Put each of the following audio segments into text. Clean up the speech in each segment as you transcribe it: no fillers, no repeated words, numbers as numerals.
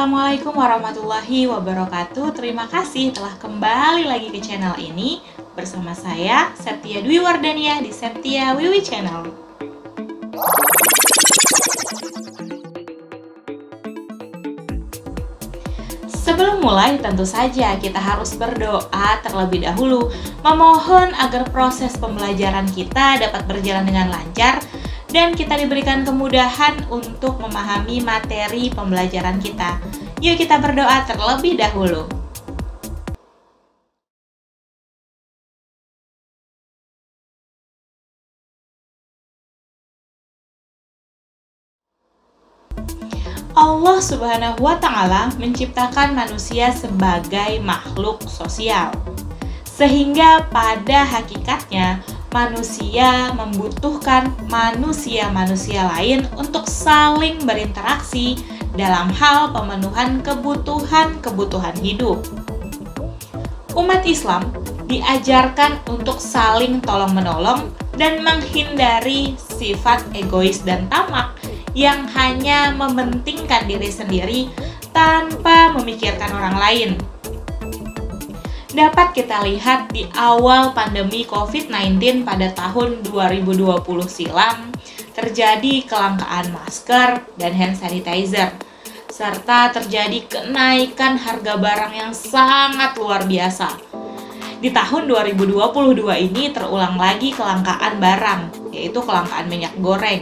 Assalamualaikum warahmatullahi wabarakatuh. Terima kasih telah kembali lagi ke channel ini bersama saya Septia Dwi Wardania di Septia Wiwi Channel. Sebelum mulai, tentu saja kita harus berdoa terlebih dahulu, memohon agar proses pembelajaran kita dapat berjalan dengan lancar dan kita diberikan kemudahan untuk memahami materi pembelajaran kita. Yuk kita berdoa terlebih dahulu. Allah Subhanahu wa Ta'ala menciptakan manusia sebagai makhluk sosial, sehingga pada hakikatnya manusia membutuhkan manusia-manusia lain untuk saling berinteraksi dalam hal pemenuhan kebutuhan-kebutuhan hidup. Umat Islam diajarkan untuk saling tolong-menolong dan menghindari sifat egois dan tamak yang hanya mementingkan diri sendiri tanpa memikirkan orang lain. Dapat kita lihat di awal pandemi COVID-19 pada tahun 2020 silam, terjadi kelangkaan masker dan hand sanitizer, serta terjadi kenaikan harga barang yang sangat luar biasa. Di tahun 2022 ini terulang lagi kelangkaan barang, yaitu kelangkaan minyak goreng.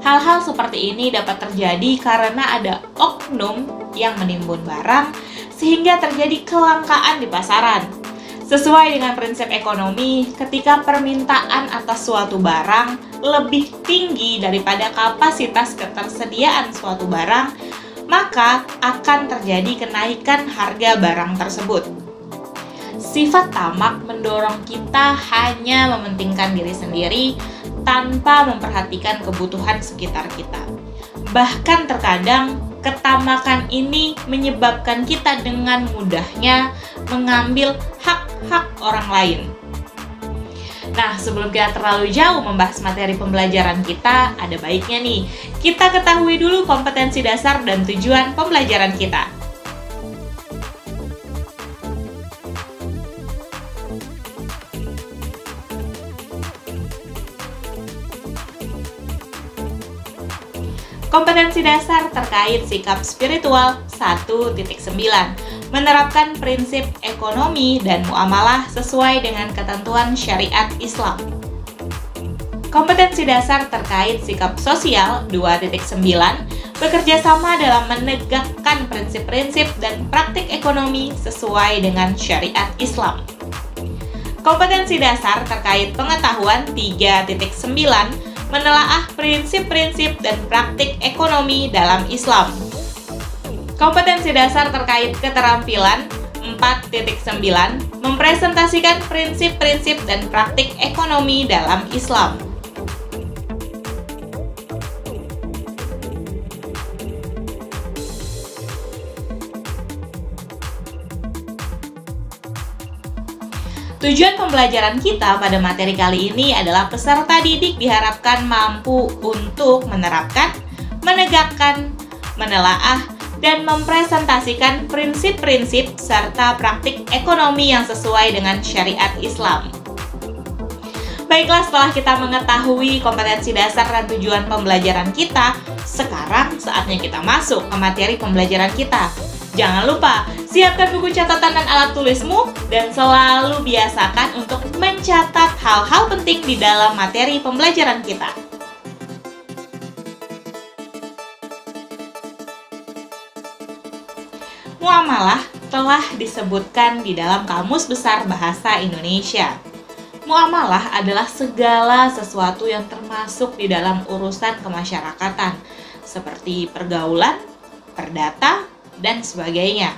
Hal-hal seperti ini dapat terjadi karena ada oknum yang menimbun barang sehingga terjadi kelangkaan di pasaran. Sesuai dengan prinsip ekonomi, ketika permintaan atas suatu barang lebih tinggi daripada kapasitas ketersediaan suatu barang, maka akan terjadi kenaikan harga barang tersebut. Sifat tamak mendorong kita hanya mementingkan diri sendiri tanpa memperhatikan kebutuhan sekitar kita. Bahkan terkadang ketamakan ini menyebabkan kita dengan mudahnya mengambil hak-hak orang lain. Nah, sebelum kita terlalu jauh membahas materi pembelajaran kita, ada baiknya nih, kita ketahui dulu kompetensi dasar dan tujuan pembelajaran kita. Kompetensi dasar terkait sikap spiritual 1.9, menerapkan prinsip ekonomi dan muamalah sesuai dengan ketentuan syariat Islam. Kompetensi dasar terkait sikap sosial 2.9, bekerja sama dalam menegakkan prinsip-prinsip dan praktik ekonomi sesuai dengan syariat Islam. Kompetensi dasar terkait pengetahuan 3.9, menelaah prinsip-prinsip dan praktik ekonomi dalam Islam. Kompetensi dasar terkait keterampilan 4.9, mempresentasikan prinsip-prinsip dan praktik ekonomi dalam Islam. Tujuan pembelajaran kita pada materi kali ini adalah peserta didik diharapkan mampu untuk menerapkan, menegakkan, menelaah, dan mempresentasikan prinsip-prinsip serta praktik ekonomi yang sesuai dengan syariat Islam. Baiklah, setelah kita mengetahui kompetensi dasar dan tujuan pembelajaran kita, sekarang saatnya kita masuk ke materi pembelajaran kita. Jangan lupa, siapkan buku catatan dan alat tulismu dan selalu biasakan untuk mencatat hal-hal penting di dalam materi pembelajaran kita. Muamalah telah disebutkan di dalam Kamus Besar Bahasa Indonesia. Muamalah adalah segala sesuatu yang termasuk di dalam urusan kemasyarakatan, seperti pergaulan, perdata, dan sebagainya.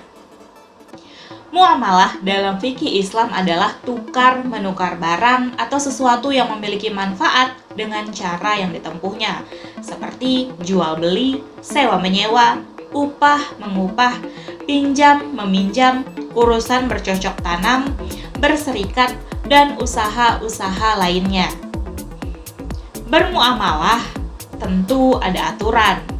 Muamalah dalam fikih Islam adalah tukar-menukar barang atau sesuatu yang memiliki manfaat dengan cara yang ditempuhnya, seperti jual-beli, sewa-menyewa, upah-mengupah, pinjam-meminjam, urusan bercocok tanam, berserikat, dan usaha-usaha lainnya. Bermuamalah tentu ada aturan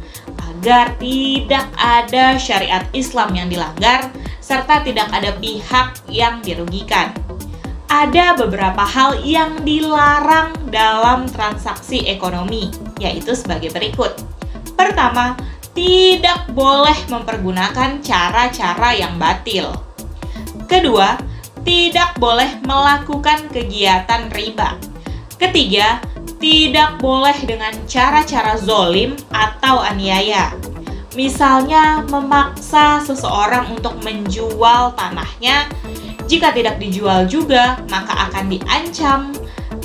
agar tidak ada syariat Islam yang dilanggar serta tidak ada pihak yang dirugikan. Ada beberapa hal yang dilarang dalam transaksi ekonomi, yaitu sebagai berikut. Pertama, tidak boleh mempergunakan cara-cara yang batil. Kedua, tidak boleh melakukan kegiatan riba. Ketiga, tidak boleh dengan cara-cara zolim atau aniaya. Misalnya, memaksa seseorang untuk menjual tanahnya. Jika tidak dijual juga, maka akan diancam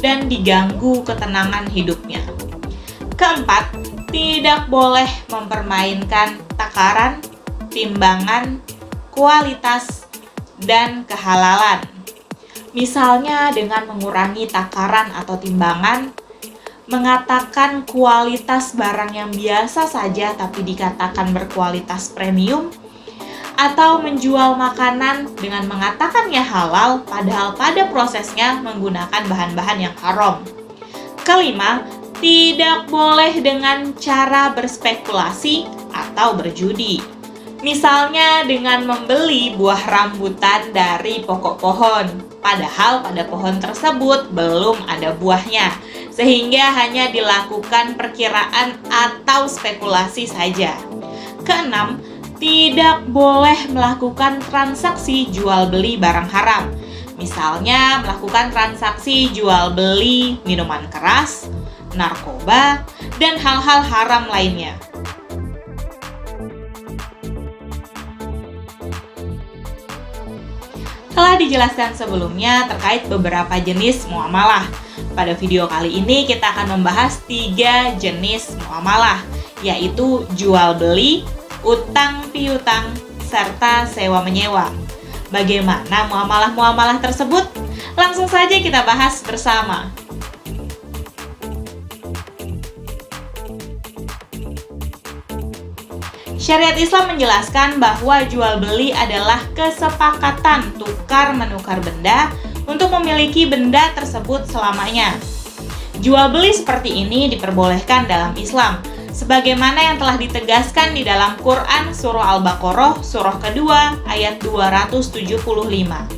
dan diganggu ketenangan hidupnya. Keempat, tidak boleh mempermainkan takaran, timbangan, kualitas, dan kehalalan. Misalnya dengan mengurangi takaran atau timbangan, mengatakan kualitas barang yang biasa saja tapi dikatakan berkualitas premium, atau menjual makanan dengan mengatakannya halal padahal pada prosesnya menggunakan bahan-bahan yang haram. Kelima, tidak boleh dengan cara berspekulasi atau berjudi. Misalnya dengan membeli buah rambutan dari pokok pohon, padahal pada pohon tersebut belum ada buahnya, sehingga hanya dilakukan perkiraan atau spekulasi saja. Keenam, tidak boleh melakukan transaksi jual beli barang haram. Misalnya melakukan transaksi jual beli minuman keras, narkoba, dan hal-hal haram lainnya. Telah dijelaskan sebelumnya terkait beberapa jenis muamalah. Pada video kali ini kita akan membahas 3 jenis muamalah, yaitu jual beli, utang piutang, serta sewa menyewa. Bagaimana muamalah-muamalah tersebut? Langsung saja kita bahas bersama. Syariat Islam menjelaskan bahwa jual beli adalah kesepakatan tukar-menukar benda untuk memiliki benda tersebut selamanya. Jual beli seperti ini diperbolehkan dalam Islam, sebagaimana yang telah ditegaskan di dalam Quran Surah Al-Baqarah, surah kedua, ayat 275.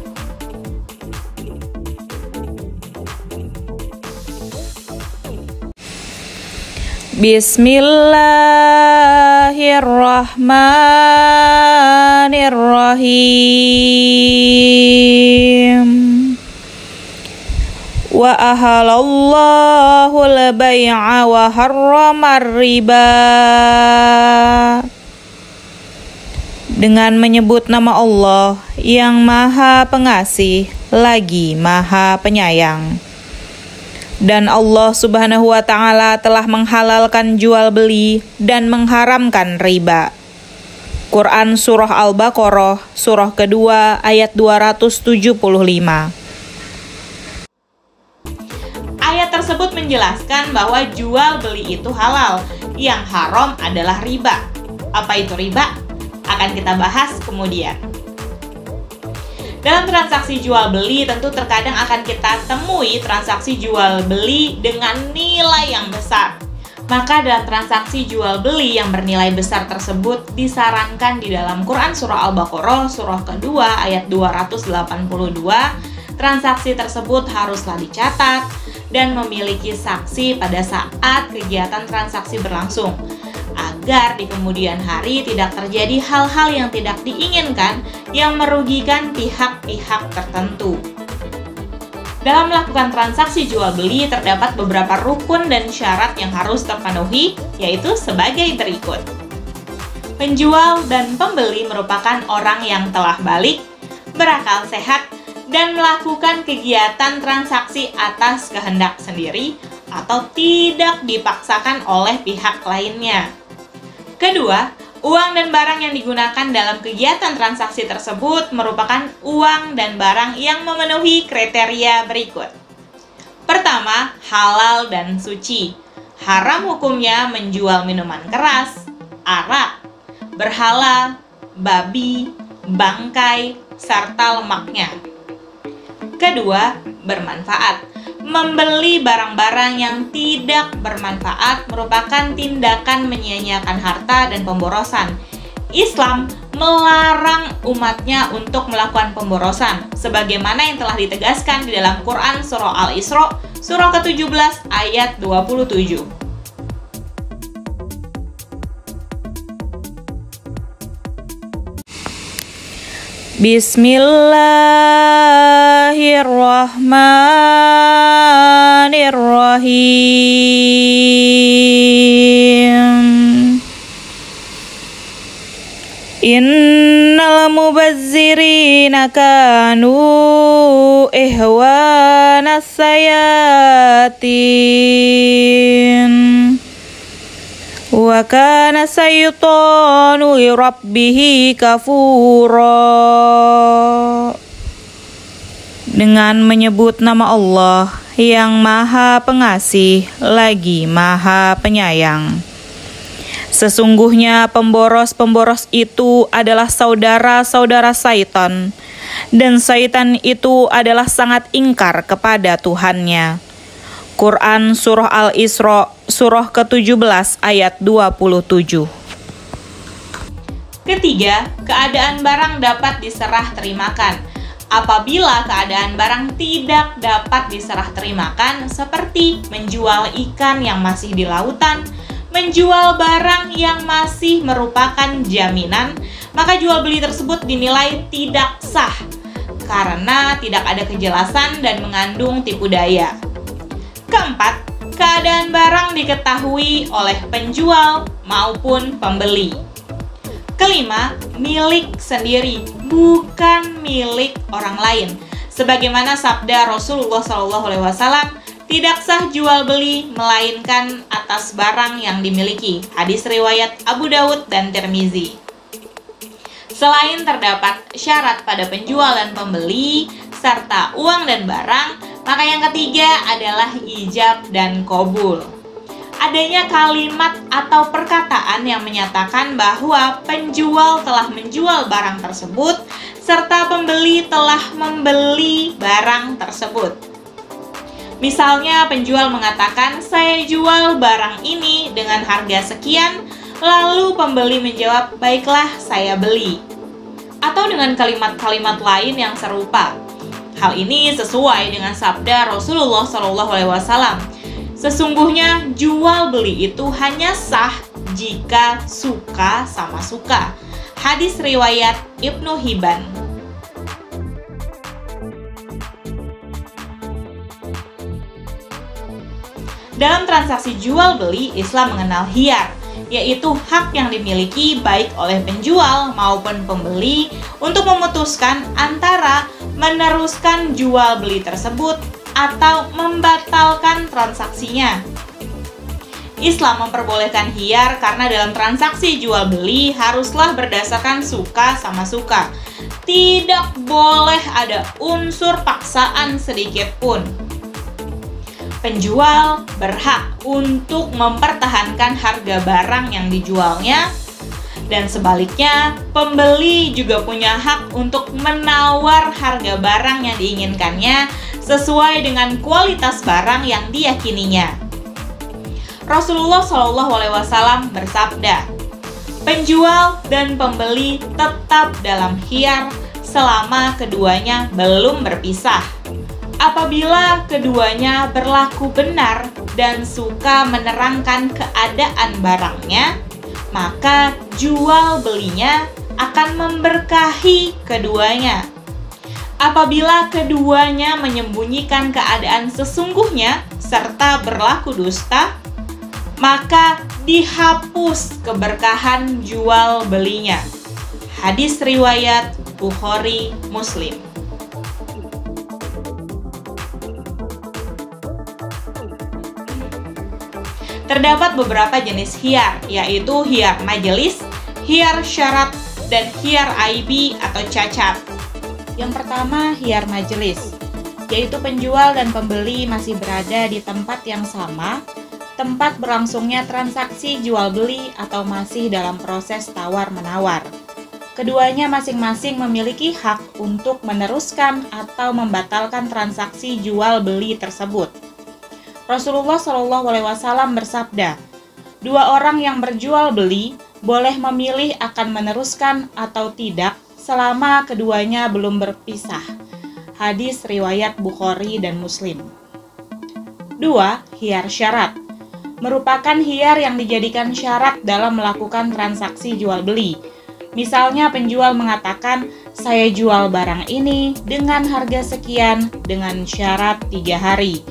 Bismillahirrahmanirrahim. Wa ahalallahu al-bai'a wa harramar riba. Dengan menyebut nama Allah yang Maha Pengasih lagi Maha Penyayang. Dan Allah Subhanahu wa Ta'ala telah menghalalkan jual beli dan mengharamkan riba. Quran Surah Al-Baqarah, surah kedua, ayat 275. Ayat tersebut menjelaskan bahwa jual beli itu halal, yang haram adalah riba. Apa itu riba? Akan kita bahas kemudian. Dalam transaksi jual beli tentu terkadang akan kita temui transaksi jual beli dengan nilai yang besar. Maka dalam transaksi jual beli yang bernilai besar tersebut disarankan di dalam Quran Surah Al-Baqarah surah kedua ayat 282, transaksi tersebut haruslah dicatat dan memiliki saksi pada saat kegiatan transaksi berlangsung, agar di kemudian hari tidak terjadi hal-hal yang tidak diinginkan yang merugikan pihak-pihak tertentu. Dalam melakukan transaksi jual beli terdapat beberapa rukun dan syarat yang harus terpenuhi, yaitu sebagai berikut. Penjual dan pembeli merupakan orang yang telah balik, berakal sehat, dan melakukan kegiatan transaksi atas kehendak sendiri atau tidak dipaksakan oleh pihak lainnya. Kedua, uang dan barang yang digunakan dalam kegiatan transaksi tersebut merupakan uang dan barang yang memenuhi kriteria berikut. Pertama, halal dan suci. Haram hukumnya menjual minuman keras, arak, berhala, babi, bangkai, serta lemaknya. Kedua, bermanfaat. membeli barang-barang yang tidak bermanfaat merupakan tindakan menyia-nyiakan harta dan pemborosan. Islam melarang umatnya untuk melakukan pemborosan, sebagaimana yang telah ditegaskan di dalam Quran Surah Al-Isra, surah ke-17 ayat 27. Bismillahirrahmanirrahim. Innal mubazzirina kanu ihwanas sayatin wa kana syaitanu li rabbih kafura. Dengan menyebut nama Allah yang Maha Pengasih lagi Maha Penyayang. Sesungguhnya pemboros-pemboros itu adalah saudara-saudara Syaitan, dan Syaitan itu adalah sangat ingkar kepada Tuhannya. Quran Surah Al-Isra, surah ke-17 ayat 27. Ketiga, keadaan barang dapat diserah terimakan. Apabila keadaan barang tidak dapat diserah terimakan, seperti menjual ikan yang masih di lautan, menjual barang yang masih merupakan jaminan, maka jual beli tersebut dinilai tidak sah karena tidak ada kejelasan dan mengandung tipu daya. Keempat, keadaan barang diketahui oleh penjual maupun pembeli. Kelima, milik sendiri, bukan milik orang lain. Sebagaimana sabda Rasulullah SAW, tidak sah jual beli melainkan atas barang yang dimiliki. Hadis riwayat Abu Dawud dan Tirmizi. Selain terdapat syarat pada penjual dan pembeli serta uang dan barang, maka yang ketiga adalah ijab dan qabul. Adanya kalimat atau perkataan yang menyatakan bahwa penjual telah menjual barang tersebut serta pembeli telah membeli barang tersebut. Misalnya penjual mengatakan, "Saya jual barang ini dengan harga sekian," lalu pembeli menjawab, "Baiklah, saya beli." Atau dengan kalimat-kalimat lain yang serupa. Hal ini sesuai dengan sabda Rasulullah SAW. Sesungguhnya jual beli itu hanya sah jika suka sama suka. Hadis riwayat Ibnu Hibban. Dalam transaksi jual beli, Islam mengenal khiyar, yaitu hak yang dimiliki baik oleh penjual maupun pembeli untuk memutuskan antara meneruskan jual beli tersebut atau membatalkan transaksinya. Islam memperbolehkan khiyar karena dalam transaksi jual beli haruslah berdasarkan suka sama suka. Tidak boleh ada unsur paksaan sedikit pun. Penjual berhak untuk mempertahankan harga barang yang dijualnya, dan sebaliknya, pembeli juga punya hak untuk menawar harga barang yang diinginkannya sesuai dengan kualitas barang yang diyakininya. Rasulullah SAW bersabda, "Penjual dan pembeli tetap dalam khiyar selama keduanya belum berpisah. Apabila keduanya berlaku benar dan suka menerangkan keadaan barangnya, maka jual belinya akan memberkahi keduanya. Apabila keduanya menyembunyikan keadaan sesungguhnya serta berlaku dusta, maka dihapus keberkahan jual belinya." Hadis riwayat Bukhari Muslim. Terdapat beberapa jenis khiyar, yaitu khiyar majelis, khiyar syarat, dan khiyar aibi atau cacat. Yang pertama, khiyar majelis, yaitu penjual dan pembeli masih berada di tempat yang sama, tempat berlangsungnya transaksi jual beli atau masih dalam proses tawar-menawar. keduanya masing-masing memiliki hak untuk meneruskan atau membatalkan transaksi jual beli tersebut. Rasulullah SAW bersabda, "Dua orang yang berjual beli boleh memilih akan meneruskan atau tidak selama keduanya belum berpisah." Hadis riwayat Bukhari dan Muslim. 2. Khiyar syarat merupakan khiyar yang dijadikan syarat dalam melakukan transaksi jual beli. Misalnya penjual mengatakan, "Saya jual barang ini dengan harga sekian dengan syarat 3 hari."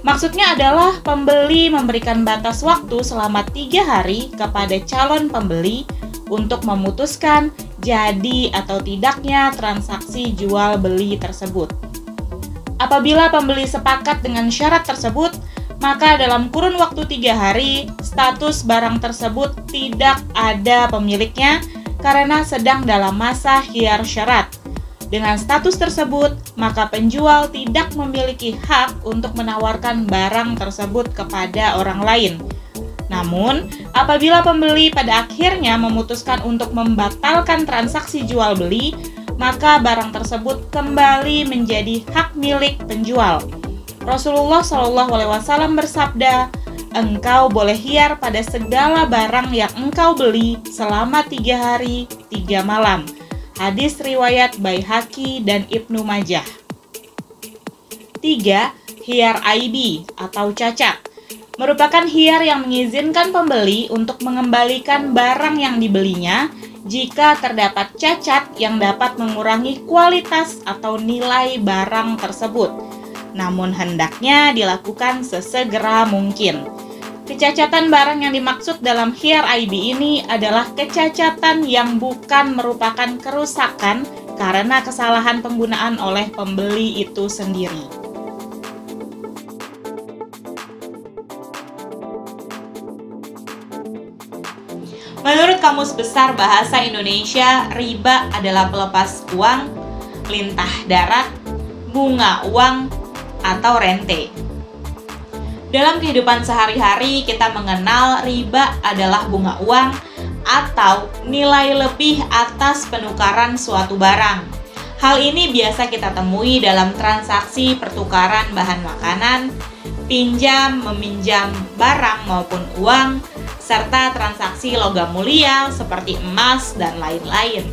Maksudnya adalah pembeli memberikan batas waktu selama 3 hari kepada calon pembeli untuk memutuskan jadi atau tidaknya transaksi jual beli tersebut. Apabila pembeli sepakat dengan syarat tersebut, maka dalam kurun waktu 3 hari, status barang tersebut tidak ada pemiliknya karena sedang dalam masa khiyar syarat. Dengan status tersebut, maka penjual tidak memiliki hak untuk menawarkan barang tersebut kepada orang lain. Namun, apabila pembeli pada akhirnya memutuskan untuk membatalkan transaksi jual beli, maka barang tersebut kembali menjadi hak milik penjual. Rasulullah SAW bersabda, "Engkau boleh khiyar pada segala barang yang engkau beli selama 3 hari, 3 malam." Hadis riwayat Baihaqi dan Ibnu Majah. 3. Khiyar aibi atau cacat merupakan khiyar yang mengizinkan pembeli untuk mengembalikan barang yang dibelinya jika terdapat cacat yang dapat mengurangi kualitas atau nilai barang tersebut. Namun hendaknya dilakukan sesegera mungkin. Kecacatan barang yang dimaksud dalam khiyar aibi ini adalah kecacatan yang bukan merupakan kerusakan karena kesalahan penggunaan oleh pembeli itu sendiri. Menurut Kamus Besar Bahasa Indonesia, riba adalah pelepas uang, lintah darat, bunga uang, atau rente. Dalam kehidupan sehari-hari, kita mengenal riba adalah bunga uang atau nilai lebih atas penukaran suatu barang. Hal ini biasa kita temui dalam transaksi pertukaran bahan makanan, pinjam, meminjam barang maupun uang, serta transaksi logam mulia seperti emas dan lain-lain.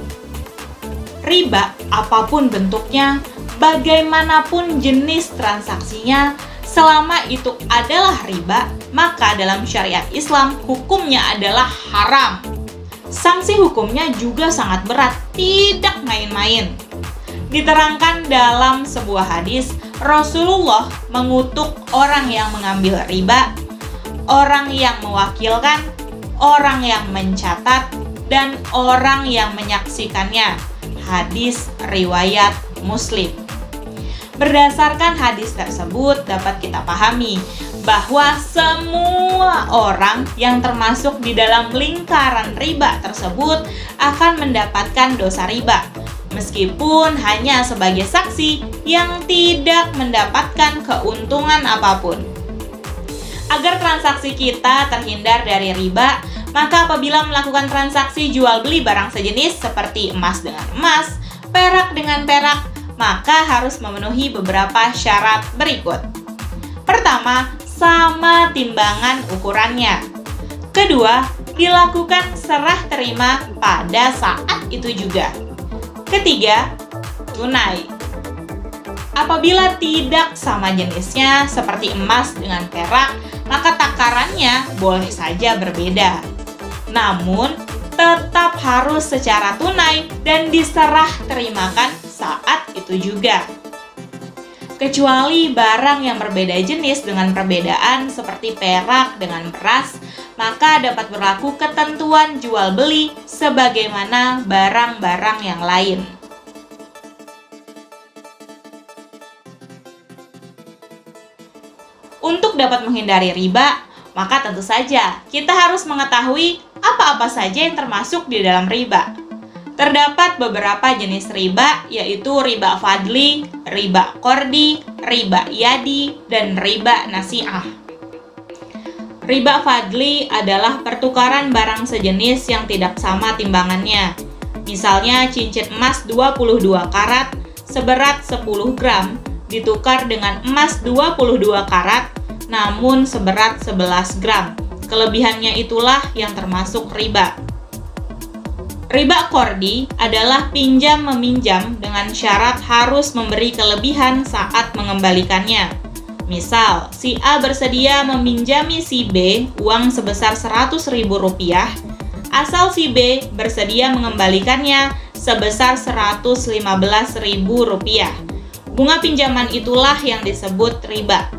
Riba, apapun bentuknya, bagaimanapun jenis transaksinya, selama itu adalah riba, maka dalam syariat Islam hukumnya adalah haram. Sanksi hukumnya juga sangat berat, tidak main-main. Diterangkan dalam sebuah hadis, Rasulullah mengutuk orang yang mengambil riba, orang yang mewakilkan, orang yang mencatat, dan orang yang menyaksikannya. Hadis riwayat Muslim. Berdasarkan hadis tersebut dapat kita pahami bahwa semua orang yang termasuk di dalam lingkaran riba tersebut akan mendapatkan dosa riba, meskipun hanya sebagai saksi yang tidak mendapatkan keuntungan apapun. Agar transaksi kita terhindar dari riba, maka apabila melakukan transaksi jual beli barang sejenis seperti emas dengan emas, perak dengan perak, maka harus memenuhi beberapa syarat berikut. Pertama, sama timbangan ukurannya. Kedua, dilakukan serah terima pada saat itu juga. Ketiga, tunai. Apabila tidak sama jenisnya seperti emas dengan perak, maka takarannya boleh saja berbeda. Namun, tetap harus secara tunai dan diserah terimakan saat itu juga. Kecuali barang yang berbeda jenis dengan perbedaan seperti perak dengan beras, maka dapat berlaku ketentuan jual beli sebagaimana barang-barang yang lain. Untuk dapat menghindari riba, maka tentu saja kita harus mengetahui apa-apa saja yang termasuk di dalam riba. Terdapat beberapa jenis riba, yaitu riba fadli, riba qordi, riba yadi, dan riba nasi'ah. Riba fadli adalah pertukaran barang sejenis yang tidak sama timbangannya. Misalnya cincin emas 22 karat seberat 10 gram ditukar dengan emas 22 karat namun seberat 11 gram. Kelebihannya itulah yang termasuk riba. Riba kordi adalah pinjam-meminjam dengan syarat harus memberi kelebihan saat mengembalikannya. Misal, si A bersedia meminjami si B uang sebesar Rp100.000, asal si B bersedia mengembalikannya sebesar Rp115.000. Bunga pinjaman itulah yang disebut riba.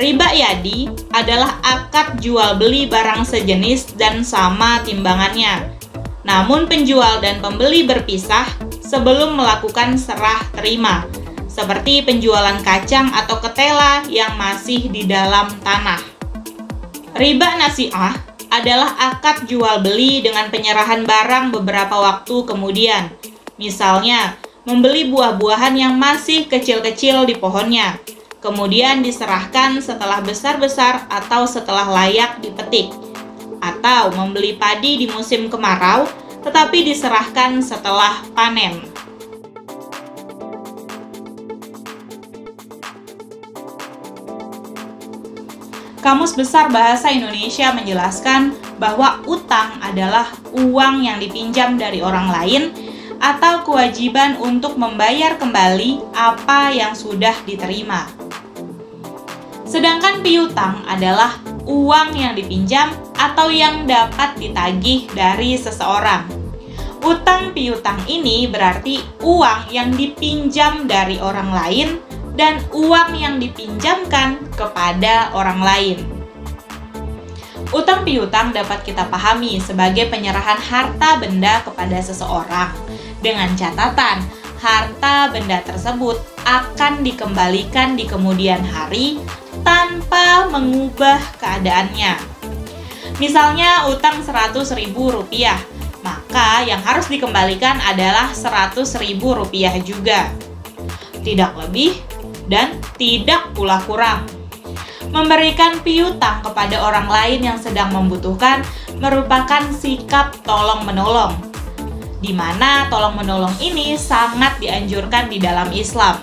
Riba yadi adalah akad jual beli barang sejenis dan sama timbangannya. Namun penjual dan pembeli berpisah sebelum melakukan serah terima, seperti penjualan kacang atau ketela yang masih di dalam tanah. Riba nasi'ah adalah akad jual beli dengan penyerahan barang beberapa waktu kemudian. Misalnya, membeli buah-buahan yang masih kecil-kecil di pohonnya, kemudian diserahkan setelah besar-besar atau setelah layak dipetik. Atau membeli padi di musim kemarau, tetapi diserahkan setelah panen. Kamus Besar Bahasa Indonesia menjelaskan bahwa utang adalah uang yang dipinjam dari orang lain atau kewajiban untuk membayar kembali apa yang sudah diterima. Sedangkan piutang adalah uang yang dipinjam atau yang dapat ditagih dari seseorang. Utang piutang ini berarti uang yang dipinjam dari orang lain dan uang yang dipinjamkan kepada orang lain. Utang piutang dapat kita pahami sebagai penyerahan harta benda kepada seseorang dengan catatan harta benda tersebut akan dikembalikan di kemudian hari tanpa mengubah keadaannya. Misalnya utang Rp100.000, maka yang harus dikembalikan adalah Rp100.000 juga. Tidak lebih dan tidak pula kurang. Memberikan piutang kepada orang lain yang sedang membutuhkan merupakan sikap tolong-menolong, di mana tolong-menolong ini sangat dianjurkan di dalam Islam.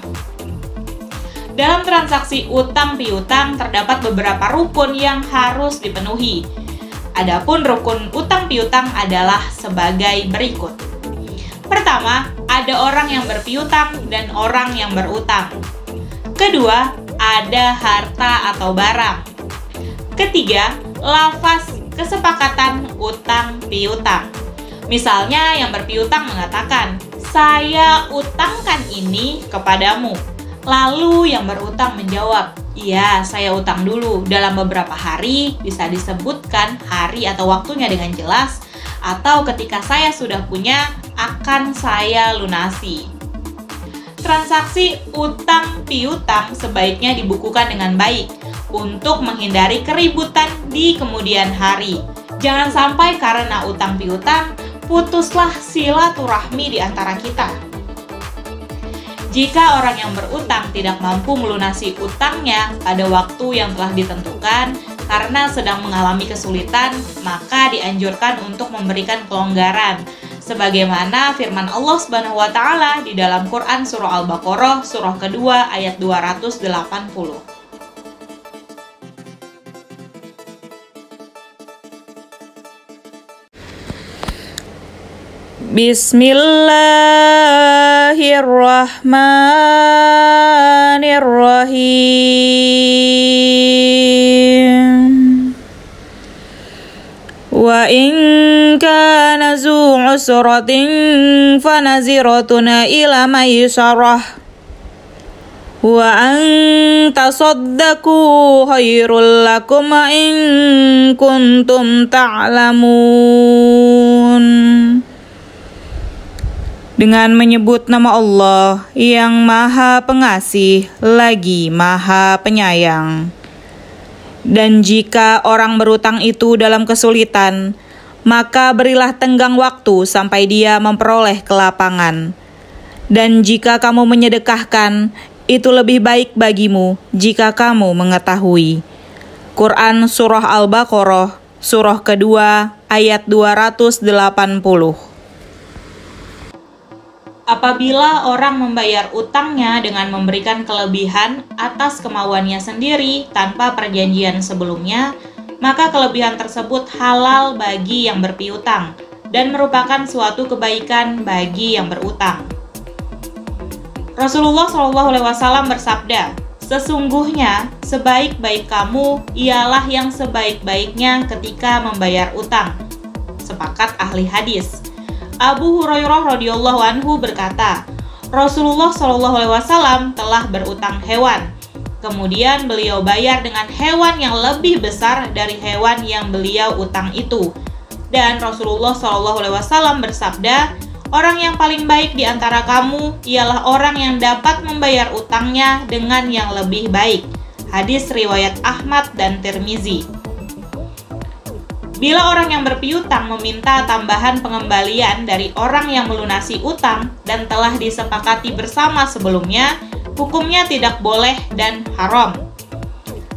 Dalam transaksi utang piutang terdapat beberapa rukun yang harus dipenuhi. Adapun rukun utang piutang adalah sebagai berikut. Pertama, ada orang yang berpiutang dan orang yang berutang. Kedua, ada harta atau barang. Ketiga, lafaz kesepakatan utang piutang. Misalnya yang berpiutang mengatakan, "Saya utangkan ini kepadamu." Lalu yang berutang menjawab, "Iya, saya utang dulu. Dalam beberapa hari," bisa disebutkan hari atau waktunya dengan jelas, atau ketika saya sudah punya, akan saya lunasi. Transaksi utang piutang sebaiknya dibukukan dengan baik untuk menghindari keributan di kemudian hari. Jangan sampai karena utang piutang putuslah silaturahmi di antara kita. Jika orang yang berutang tidak mampu melunasi utangnya pada waktu yang telah ditentukan karena sedang mengalami kesulitan, maka dianjurkan untuk memberikan kelonggaran. Sebagaimana firman Allah Subhanahu wa taala di dalam Quran surah Al-Baqarah surah kedua ayat 280. Bismillahirrahmanirrahim. Wa in kana zu usratin fanaziratuna ila maisarah wa an tasaddaqu khairul lakum in kuntum ta'lamun. Dengan menyebut nama Allah yang Maha Pengasih lagi Maha Penyayang. Dan jika orang berutang itu dalam kesulitan, maka berilah tenggang waktu sampai dia memperoleh kelapangan. Dan jika kamu menyedekahkan, itu lebih baik bagimu jika kamu mengetahui. Quran Surah Al-Baqarah, Surah kedua, ayat 280. Apabila orang membayar utangnya dengan memberikan kelebihan atas kemauannya sendiri tanpa perjanjian sebelumnya, maka kelebihan tersebut halal bagi yang berpiutang dan merupakan suatu kebaikan bagi yang berutang. Rasulullah SAW bersabda, "Sesungguhnya sebaik-baik kamu ialah yang sebaik-baiknya ketika membayar utang." Sepakat ahli hadis. Abu Hurairah radhiyallahu anhu berkata, Rasulullah SAW telah berutang hewan. Kemudian beliau bayar dengan hewan yang lebih besar dari hewan yang beliau utang itu. Dan Rasulullah SAW bersabda, orang yang paling baik di antara kamu ialah orang yang dapat membayar utangnya dengan yang lebih baik. Hadis riwayat Ahmad dan Tirmizi. Bila orang yang berpiutang meminta tambahan pengembalian dari orang yang melunasi utang dan telah disepakati bersama sebelumnya, hukumnya tidak boleh dan haram.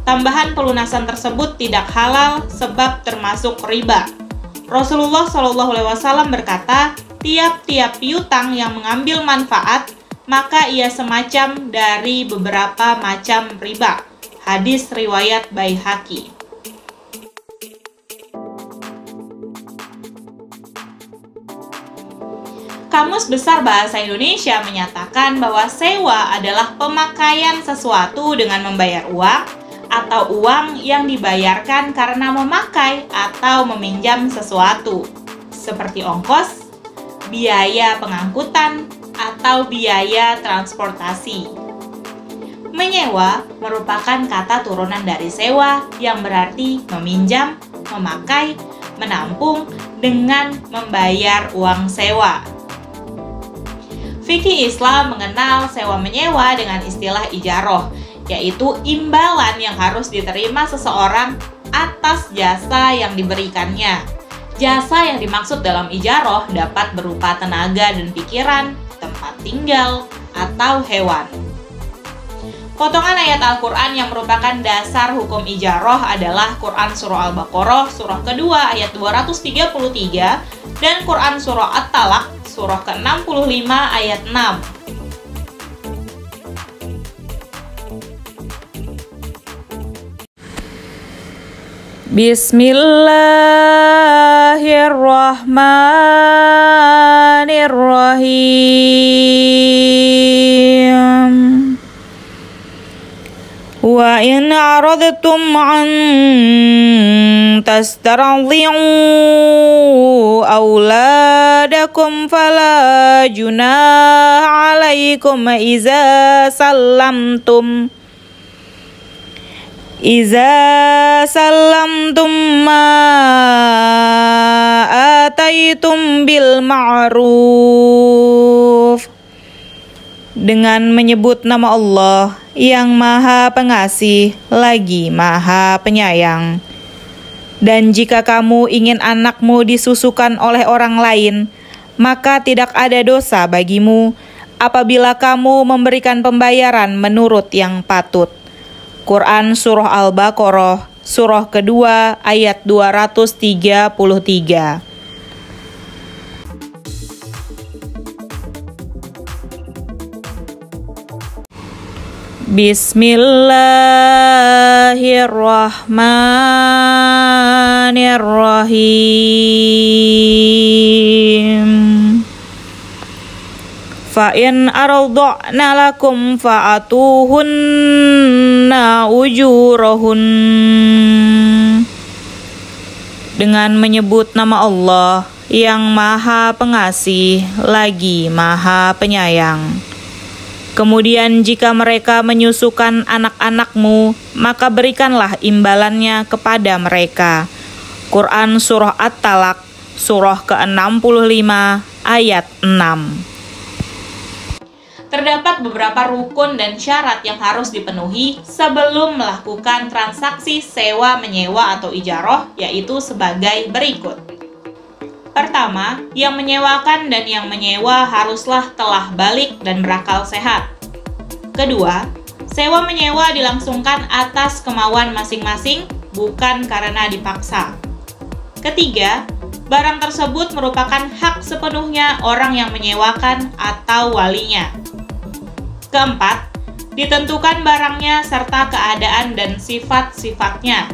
Tambahan pelunasan tersebut tidak halal sebab termasuk riba. Rasulullah SAW berkata, tiap-tiap piutang yang mengambil manfaat, maka ia semacam dari beberapa macam riba. Hadis riwayat Baihaqi. Kamus Besar Bahasa Indonesia menyatakan bahwa sewa adalah pemakaian sesuatu dengan membayar uang atau uang yang dibayarkan karena memakai atau meminjam sesuatu, seperti ongkos, biaya pengangkutan, atau biaya transportasi. Menyewa merupakan kata turunan dari sewa yang berarti meminjam, memakai, menampung dengan membayar uang sewa. Fikih Islam mengenal sewa-menyewa dengan istilah ijaroh, yaitu imbalan yang harus diterima seseorang atas jasa yang diberikannya. Jasa yang dimaksud dalam ijaroh dapat berupa tenaga dan pikiran, tempat tinggal, atau hewan. Potongan ayat Al-Quran yang merupakan dasar hukum ijaroh adalah Quran Surah Al-Baqarah, surah kedua ayat 233, dan Quran Surah At-Talaq, surah ke-65 ayat 6. Bismillahirrahmanirrahim. Wa in aradtum an tastardi'u auladakum fala junaha alaikum iza sallamtum ma ataitum bil ma'ruf. Dengan menyebut nama Allah yang Maha Pengasih lagi Maha Penyayang. Dan jika kamu ingin anakmu disusukan oleh orang lain, maka tidak ada dosa bagimu apabila kamu memberikan pembayaran menurut yang patut. Quran Surah Al-Baqarah, surah kedua ayat 233. Bismillahirrahmanirrahim. Fa in arda'na lakum fa'atuhunna ujurahun. Dengan menyebut nama Allah yang Maha Pengasih lagi Maha Penyayang. Kemudian jika mereka menyusukan anak-anakmu, maka berikanlah imbalannya kepada mereka. Quran Surah At-Talaq, surah ke-65, ayat 6. Terdapat beberapa rukun dan syarat yang harus dipenuhi sebelum melakukan transaksi sewa-menyewa atau ijaroh, yaitu sebagai berikut. Pertama, yang menyewakan dan yang menyewa haruslah telah balik dan berakal sehat. Kedua, sewa-menyewa dilangsungkan atas kemauan masing-masing, bukan karena dipaksa. Ketiga, barang tersebut merupakan hak sepenuhnya orang yang menyewakan atau walinya. Keempat, ditentukan barangnya serta keadaan dan sifat-sifatnya.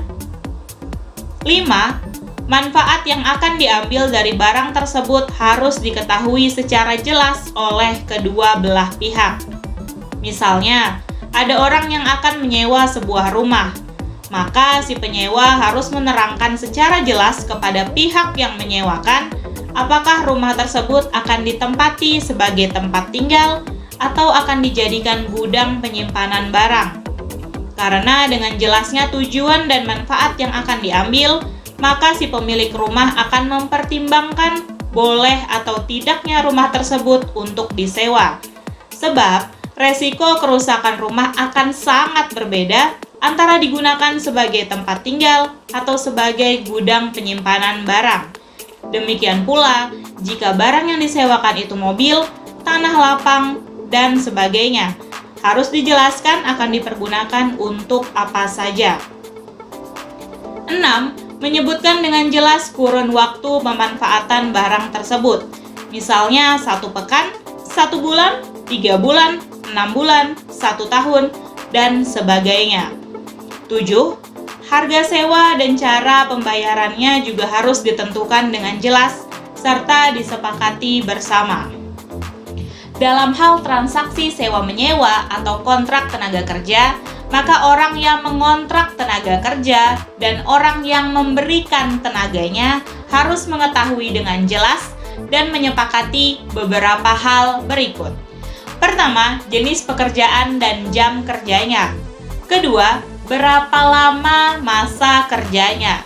5. Manfaat yang akan diambil dari barang tersebut harus diketahui secara jelas oleh kedua belah pihak. Misalnya, ada orang yang akan menyewa sebuah rumah, maka si penyewa harus menerangkan secara jelas kepada pihak yang menyewakan apakah rumah tersebut akan ditempati sebagai tempat tinggal atau akan dijadikan gudang penyimpanan barang. Karena dengan jelasnya tujuan dan manfaat yang akan diambil, maka si pemilik rumah akan mempertimbangkan boleh atau tidaknya rumah tersebut untuk disewa. Sebab, resiko kerusakan rumah akan sangat berbeda antara digunakan sebagai tempat tinggal atau sebagai gudang penyimpanan barang. Demikian pula, jika barang yang disewakan itu mobil, tanah lapang, dan sebagainya, harus dijelaskan akan dipergunakan untuk apa saja. 6. Menyebutkan dengan jelas kurun waktu pemanfaatan barang tersebut. Misalnya 1 pekan, 1 bulan, 3 bulan, 6 bulan, 1 tahun, dan sebagainya. 7. Harga sewa dan cara pembayarannya juga harus ditentukan dengan jelas serta disepakati bersama. Dalam hal transaksi sewa-menyewa atau kontrak tenaga kerja, maka orang yang mengontrak tenaga kerja dan orang yang memberikan tenaganya harus mengetahui dengan jelas dan menyepakati beberapa hal berikut. Pertama, jenis pekerjaan dan jam kerjanya. Kedua, berapa lama masa kerjanya.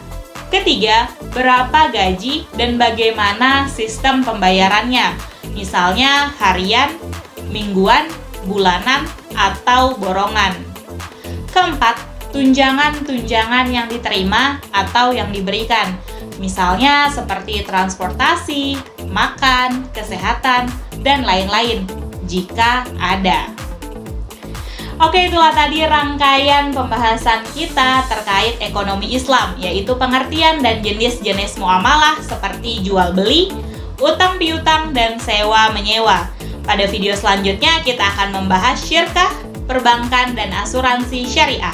Ketiga, berapa gaji dan bagaimana sistem pembayarannya. Misalnya harian, mingguan, bulanan, atau borongan. Keempat, tunjangan-tunjangan yang diterima atau yang diberikan. Misalnya seperti transportasi, makan, kesehatan, dan lain-lain, jika ada. Oke, itulah tadi rangkaian pembahasan kita terkait ekonomi Islam, yaitu pengertian dan jenis-jenis muamalah seperti jual beli, utang piutang, dan sewa menyewa. Pada video selanjutnya kita akan membahas syirkah, perbankan, dan asuransi syariah.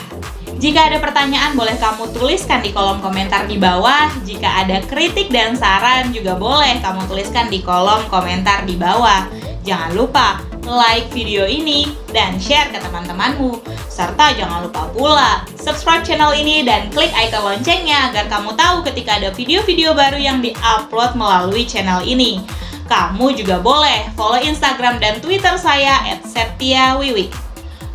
Jika ada pertanyaan boleh kamu tuliskan di kolom komentar di bawah. Jika ada kritik dan saran juga boleh kamu tuliskan di kolom komentar di bawah. Jangan lupa like video ini dan share ke teman-temanmu. Serta jangan lupa pula subscribe channel ini dan klik icon loncengnya agar kamu tahu ketika ada video-video baru yang di-upload melalui channel ini. Kamu juga boleh follow Instagram dan Twitter saya @septiawiwi.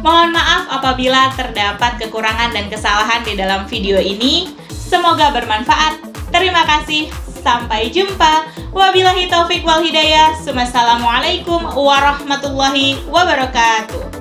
Mohon maaf apabila terdapat kekurangan dan kesalahan di dalam video ini. Semoga bermanfaat. Terima kasih. Sampai jumpa. Wabillahi taufik wal hidayah. Wassalamualaikum warahmatullahi wabarakatuh.